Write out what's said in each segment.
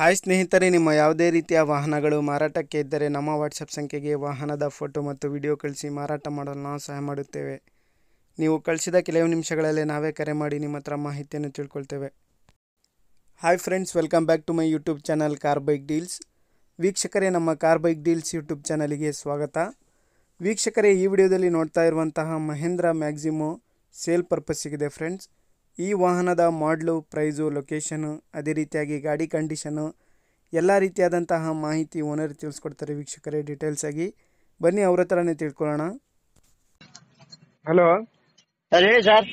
Hi ಸ್ನೇಹಿತರೆ, ನಿಮ್ಮ ಯಾವುದೇ ರೀತಿಯ ವಾಹನಗಳು ಮಾರಾಟಕ್ಕೆ ಇದ್ದರೆ ನಮ್ಮ ವಾಟ್ಸಪ್ ಸಂಖ್ಯೆಗೆ ವಾಹನದ ಫೋಟೋ ಮತ್ತು ವಿಡಿಯೋ ಕಳಿಸಿ ಮಾರಾಟ ಮಾಡಲು ನಾವು ಸಹಾಯ ಮಾಡುತ್ತೇವೆ. ನೀವು ಕಳಿಸಿದ ಕೆಲವು ನಿಮಿಷಗಳಲ್ಲೇ ನಾವೇ ಕರೆ ಮಾಡಿ ನಿಮ್ಮ ಹತ್ರ ಮಾಹಿತಿಯನ್ನು ತಿಳ್ಕೊಳ್ತೇವೆ. Hi friends, welcome back to my YouTube channel car bike deals. ವೀಕ್ಷಕರೇ, ನಮ್ಮ ಕಾರ್ ಬೈಕ್ ಡೀಲ್ಸ್ ಯೂಟ್ಯೂಬ್ ಚಾನಲಿಗೆ ಸ್ವಾಗತ. ವೀಕ್ಷಕರೇ, ಈ ವಿಡಿಯೋದಲ್ಲಿ ನೋಡ್ತಾ ಇರುವಂತಹ ಮಹೇಂದ್ರ ಮ್ಯಾಕ್ಸಿಮೋ ಸೇಲ್ ಪರ್ಪಸ್ಸಿಗಿದೆ ಫ್ರೆಂಡ್ಸ್. ಈ ವಾಹನದ ಮಾಡಲು, ಪ್ರೈಸು, ಲೊಕೇಶನು, ಅದೇ ರೀತಿಯಾಗಿ ಗಾಡಿ ಕಂಡೀಷನು ಎಲ್ಲ ರೀತಿಯಾದಂತಹ ಮಾಹಿತಿ ಓನರ್ ತಿಳಿಸ್ಕೊಡ್ತಾರೆ ವೀಕ್ಷಕರೇ ಡೀಟೇಲ್ಸ್ ಆಗಿ. ಬನ್ನಿ ಅವ್ರ ಹತ್ರನೇ ತಿಳ್ಕೊಳ್ಳೋಣ. ಹಲೋ ಸರ್, ಹೇಳಿ ಸರ್.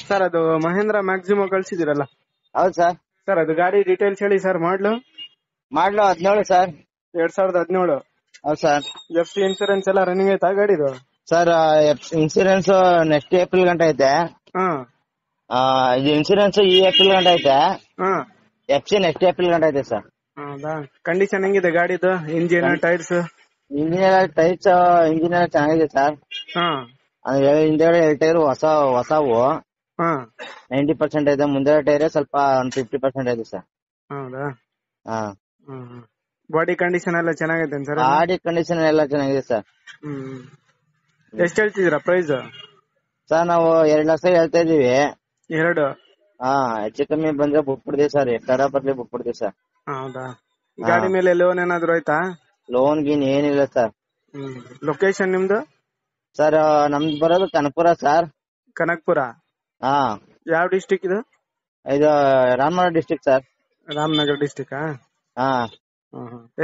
ಸರ್, ಅದು ಮಹೇಂದ್ರ ಮ್ಯಾಕ್ಸಿಮೋ ಕಳಿಸಿದಿರಲ್ಲ? ಹೌದು ಸರ್. ಸರ್, ಅದು ಗಾಡಿ ಡೀಟೇಲ್ಸ್ ಹೇಳಿ ಸರ್. ಮಾಡಲು 17 ಸರ್. 2017. ಹೌದು ಸರ್. FC ಇನ್ಸೂರೆನ್ಸ್ ಎಲ್ಲ ರನ್ನಿಂಗ್ ಐತಾ ಗಾಡಿದು? ಸರ್, ಇನ್ಸೂರೆನ್ಸ್ ನೆಕ್ಸ್ಟ್ ಏಪ್ರಿಲ್ ಗಂಟೆ ಐತೆ. ಇದು ಇನ್ಸೂರೆನ್ಸ್ ಈ ಏಪ್ರಿಲ್ ಗಂಟೆ ಐತೆ. FC ನೆಕ್ಸ್ಟ್ ಏಪ್ರಿಲ್ ಗಂಟೆ ಐತೆ ಸರ್. ಹೌದಾ? ಕಂಡೀಷನ್ ಹೆಂಗಿದೆ ಗಾಡಿದು? Engine, tyres? ಇಂಜಿನ್ ಇಂಜಿನ್ ಎಲ್ಲ ಚೆನ್ನಾಗಿದೆ ಸರ್. ಹಿಂದೆಗಡೆ 2 ಟೈರ್ ಹೊಸವು 90% ಇದೆ. ಮುಂದೆ ಟೈರ್ ಸ್ವಲ್ಪ 50% ಇದೆ ಸರ್. ಹೌದಾ? ಹಾ. ಬಾಡಿ ಕಂಡೀಷನ್ ಎಲ್ಲ ಚೆನ್ನಾಗಿದೆ ಸರ್? ಗಾಡಿ ಕಂಡೀಷನ್ ಎಲ್ಲ ಚೆನ್ನಾಗಿದೆ ಸರ್. ಎಷ್ಟು ಹೇಳ್ತಿದ್ದೀರಾ ಪ್ರೈಸ್? ಸರ್, ನಾವು 2 ಲಕ್ಷ ಹೇಳ್ತಾ ಇದೀವಿ. 2? ಹೆಚ್ಚು ಕಮ್ಮಿ ಬಂದ್ರೆ ಬಿಟ್ಬಿಡ್ತೀವಿ ಸರ್. ಎಷ್ಟಾರ ಬರ್ಲಿ ಬಿಟ್ಬಿಡ್ತೀವಿ ಸರ್. ಹೌದಾ? ಗಾಡಿ ಮೇಲೆ ಲೋನ್ ಏನಾದ್ರು ಆಯ್ತಾ? ಲೋನ್ ಗೀನ್ ಏನಿಲ್ಲ ಸರ್. ಲೊಕೇಶನ್ ನಿಮ್ದು? ಸರ್, ನಮ್ದು ಬರೋದು ಕನಕಪುರ ಸರ್. ಕನಕಪುರ? ಯಾವ ಡಿಸ್ಟಿಕ್ ಇದು? ಇದು Ramanagara district sir. Ramanagara district?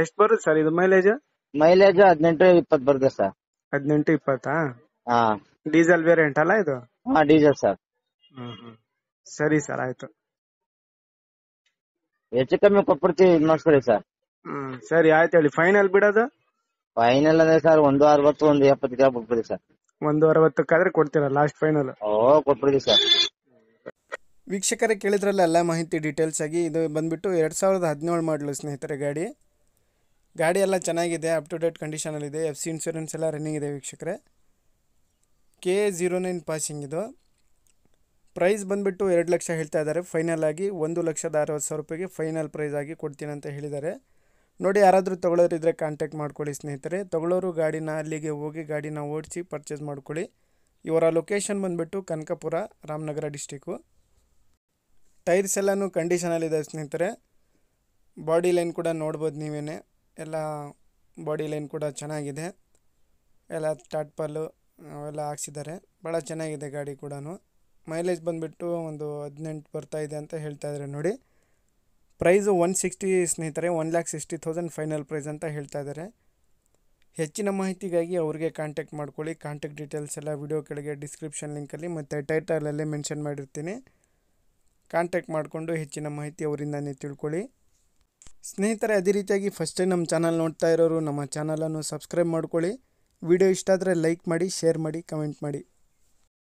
ಎಷ್ಟು ಬರುತ್ತೆ ಸರ್ ಇದು ಮೈಲೇಜ್? ಮೈಲೇಜ್ 18-20 ಬರುತ್ತೆ ಸರ್. 18-20? ಡೀಸೆಲ್ ವೇರಿಯಂಟ್ ಅಲ್ಲ ಇದು? Diesel sir. ಸರಿ ಸರ್, ಆಯ್ತು. ಹೆಚ್ಚು ಕಮ್ಮಿ ಕೊಟ್ಬಿಡ್ತೀವಿ, ಇದು ಮಾಡಿಸ್ಕೊಡಿ ಸರ್. ಸರಿ, ಆಯ್ತು. ಹೇಳಿ ಫೈನಲ್ ಬಿಡೋದು? ಫೈನಲ್ ಅಂದ್ರೆ ಸರ್ 160, 170 ಬಿಟ್ಬಿಡಿ ಸರ್. 160 ಕೊಡ್ತೀರಾ ಲಾಸ್ಟ್ ಫೈನಲ್? ಕೊಟ್ಬಿಡಿ ಸರ್. ವೀಕ್ಷಕರೇ, ಕೇಳಿದ್ರಲ್ಲ ಎಲ್ಲ ಮಾಹಿತಿ ಡೀಟೇಲ್ಸ್ ಆಗಿ. ಇದು ಬಂದ್ಬಿಟ್ಟು 2017 ಮಾಡಲು ಸ್ನೇಹಿತರೆ ಗಾಡಿ ಎಲ್ಲ ಚೆನ್ನಾಗಿದೆ, ಅಪ್ ಟು ಡೇಟ್ ಕಂಡೀಷನಲ್ಲಿದೆ. FC ಇನ್ಶೂರೆನ್ಸ್ ಎಲ್ಲ ರನ್ನಿಂಗ್ ಇದೆ ವೀಕ್ಷಕರೇ. KA09 ಪಾಸಿಂಗ್ ಇದು. ಪ್ರೈಸ್ ಬಂದ್ಬಿಟ್ಟು 2 ಲಕ್ಷ ಹೇಳ್ತಾ ಇದ್ದಾರೆ. ಫೈನಲ್ ಆಗಿ 1,60,60,000 ರೂಪಾಯಿಗೆ ಫೈನಲ್ ಪ್ರೈಸ್ ಆಗಿ ಕೊಡ್ತೀನಿ ಅಂತ ಹೇಳಿದ್ದಾರೆ. ನೋಡಿ, ಯಾರಾದರೂ ತೊಗೊಳೋರಿದ್ರೆ ಕಾಂಟ್ಯಾಕ್ಟ್ ಮಾಡ್ಕೊಳ್ಳಿ ಸ್ನೇಹಿತರೆ. ತೊಗೊಳೋರು ಗಾಡಿನ ಅಲ್ಲಿಗೆ ಹೋಗಿ ಗಾಡಿನ ಓಡಿಸಿ ಪರ್ಚೇಸ್ ಮಾಡ್ಕೊಳ್ಳಿ. ಇವರ ಲೊಕೇಶನ್ ಬಂದ್ಬಿಟ್ಟು ಕನಕಪುರ, ರಾಮನಗರ ಡಿಸ್ಟಿಕ್ಕು. ಟೈರ್ಸ್ ಎಲ್ಲನೂ ಕಂಡೀಷನಲ್ಲಿದೆ ಸ್ನೇಹಿತರೆ. ಬಾಡಿ ಲೈನ್ ಕೂಡ ನೋಡ್ಬೋದು ನೀವೇನೆ. ಎಲ್ಲ ಬಾಡಿ ಲೈನ್ ಕೂಡ ಚೆನ್ನಾಗಿದೆ. ಎಲ್ಲ ಟಾಟ್ಪಲ್ಲು ಅವೆಲ್ಲ ಹಾಕ್ಸಿದ್ದಾರೆ. ಭಾಳ ಚೆನ್ನಾಗಿದೆ ಗಾಡಿ ಕೂಡ. ಮೈಲೇಜ್ ಬಂದುಬಿಟ್ಟು ಒಂದು 18 ಬರ್ತಾ ಇದೆ ಅಂತ ಹೇಳ್ತಾ ಇದ್ದಾರೆ ನೋಡಿ. ಪ್ರೈಸು 160 ಸ್ನೇಹಿತರೆ. 1,60,000 ಫೈನಲ್ ಪ್ರೈಸ್ ಅಂತ ಹೇಳ್ತಾ ಇದ್ದಾರೆ. ಹೆಚ್ಚಿನ ಮಾಹಿತಿಗಾಗಿ ಅವ್ರಿಗೆ ಕಾಂಟ್ಯಾಕ್ಟ್ ಮಾಡ್ಕೊಳ್ಳಿ. ಕಾಂಟ್ಯಾಕ್ಟ್ ಡೀಟೇಲ್ಸ್ ಎಲ್ಲ ವಿಡಿಯೋ ಕೆಳಗೆ ಡಿಸ್ಕ್ರಿಪ್ಷನ್ ಲಿಂಕಲ್ಲಿ ಮತ್ತು ಟೈಟಲಲ್ಲೇ ಮೆನ್ಷನ್ ಮಾಡಿರ್ತೀನಿ. ಕಾಂಟ್ಯಾಕ್ಟ್ ಮಾಡಿಕೊಂಡು ಹೆಚ್ಚಿನ ಮಾಹಿತಿ ಅವರಿಂದನೇ ತಿಳ್ಕೊಳ್ಳಿ ಸ್ನೇಹಿತರೆ. ಅದೇ ರೀತಿಯಾಗಿ ಫಸ್ಟ್ ಟೈಮ್ ನಮ್ಮ ಚಾನಲ್ ನೋಡ್ತಾ ಇರೋರು ನಮ್ಮ ಚಾನಲನ್ನು ಸಬ್ಸ್ಕ್ರೈಬ್ ಮಾಡ್ಕೊಳ್ಳಿ. ವಿಡಿಯೋ ಇಷ್ಟ ಆದರೆ ಲೈಕ್ ಮಾಡಿ, ಶೇರ್ ಮಾಡಿ, ಕಮೆಂಟ್ ಮಾಡಿ.